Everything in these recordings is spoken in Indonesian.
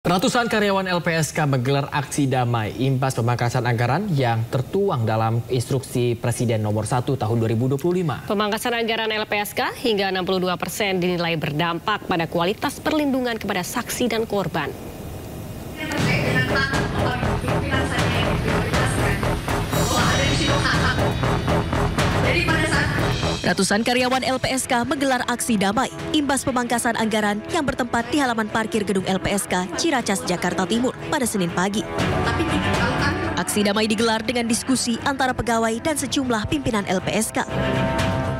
Ratusan karyawan LPSK menggelar aksi damai imbas pemangkasan anggaran yang tertuang dalam Instruksi Presiden Nomor 1 Tahun 2025. Pemangkasan anggaran LPSK hingga 62% dinilai berdampak pada kualitas perlindungan kepada saksi dan korban. Ratusan karyawan LPSK menggelar aksi damai imbas pemangkasan anggaran yang bertempat di halaman parkir gedung LPSK Ciracas, Jakarta Timur pada Senin pagi. Aksi damai digelar dengan diskusi antara pegawai dan sejumlah pimpinan LPSK.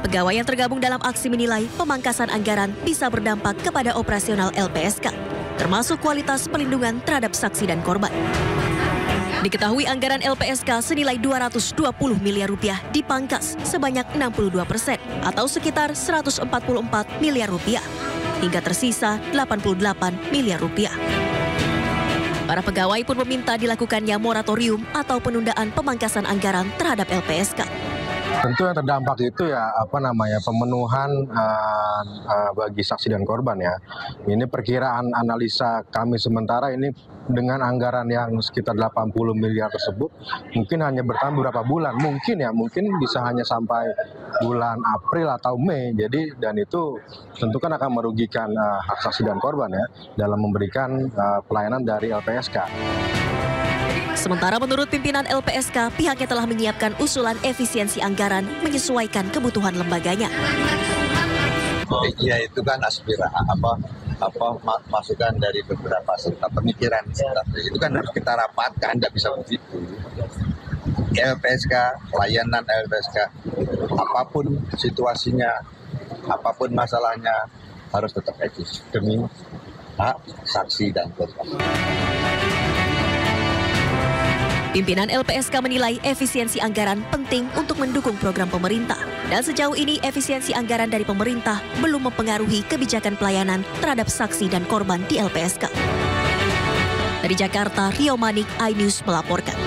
Pegawai yang tergabung dalam aksi menilai pemangkasan anggaran bisa berdampak kepada operasional LPSK, termasuk kualitas perlindungan terhadap saksi dan korban. Diketahui anggaran LPSK senilai 220 miliar rupiah dipangkas sebanyak 62% atau sekitar 144 miliar rupiah, hingga tersisa 88 miliar rupiah. Para pegawai pun meminta dilakukannya moratorium atau penundaan pemangkasan anggaran terhadap LPSK. Tentu yang terdampak itu ya pemenuhan bagi saksi dan korban ya. Ini perkiraan analisa kami sementara ini dengan anggaran yang sekitar 80 miliar tersebut mungkin hanya bertahan beberapa bulan, mungkin bisa hanya sampai bulan April atau Mei. Jadi dan itu tentu kan akan merugikan hak saksi dan korban ya dalam memberikan pelayanan dari LPSK. Sementara menurut pimpinan LPSK, pihaknya telah menyiapkan usulan efisiensi anggaran menyesuaikan kebutuhan lembaganya. Ya itu kan masukan dari beberapa serta pemikiran. Itu kan harus kita rapatkan, tidak bisa begitu. LPSK, pelayanan LPSK, apapun situasinya, apapun masalahnya harus tetap eksis demi hak saksi dan korban. Pimpinan LPSK menilai efisiensi anggaran penting untuk mendukung program pemerintah. Dan sejauh ini efisiensi anggaran dari pemerintah belum mempengaruhi kebijakan pelayanan terhadap saksi dan korban di LPSK. Dari Jakarta, Rio Manik, iNews melaporkan.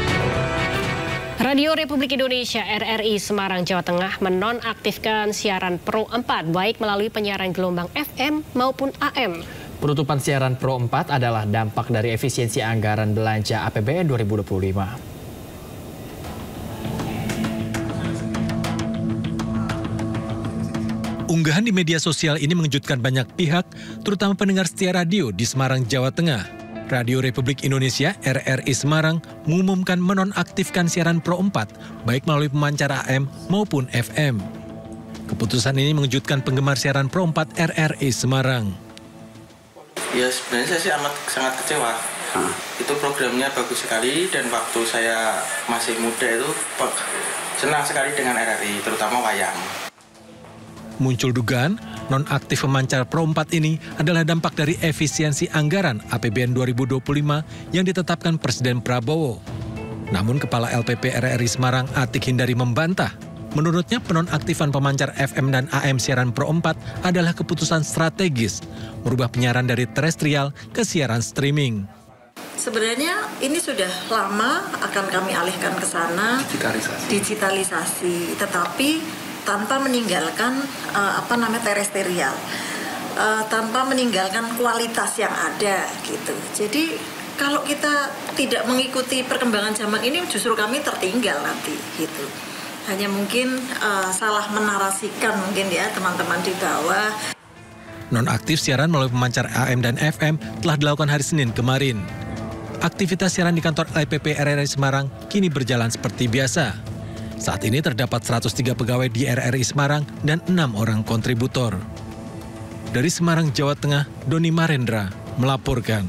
Radio Republik Indonesia RRI Semarang, Jawa Tengah menonaktifkan siaran Pro 4 baik melalui penyiaran gelombang FM maupun AM. Penutupan siaran Pro 4 adalah dampak dari efisiensi anggaran belanja APBN 2025. Unggahan di media sosial ini mengejutkan banyak pihak, terutama pendengar setia radio di Semarang, Jawa Tengah. Radio Republik Indonesia RRI Semarang mengumumkan menonaktifkan siaran Pro 4, baik melalui pemancar AM maupun FM. Keputusan ini mengejutkan penggemar siaran Pro 4 RRI Semarang. Ya sebenarnya saya sih sangat kecewa. Itu programnya bagus sekali dan waktu saya masih muda itu senang sekali dengan RRI, terutama wayang. Muncul dugaan nonaktif pemancar Pro 4 ini adalah dampak dari efisiensi anggaran APBN 2025 yang ditetapkan Presiden Prabowo. Namun Kepala LPP RRI Semarang Atik Hindari membantah. Menurutnya penonaktifan pemancar FM dan AM siaran Pro 4 adalah keputusan strategis, merubah penyiaran dari terestrial ke siaran streaming. Sebenarnya ini sudah lama akan kami alihkan ke sana, digitalisasi, tetapi tanpa meninggalkan terestrial, tanpa meninggalkan kualitas yang ada gitu. Jadi kalau kita tidak mengikuti perkembangan zaman ini justru kami tertinggal nanti gitu. Hanya mungkin salah menarasikan mungkin ya teman-teman di bawah. Nonaktif siaran melalui pemancar AM dan FM telah dilakukan hari Senin kemarin. Aktivitas siaran di kantor LPP RRI Semarang kini berjalan seperti biasa. Saat ini terdapat 103 pegawai di RRI Semarang dan 6 orang kontributor. Dari Semarang, Jawa Tengah, Doni Marendra melaporkan.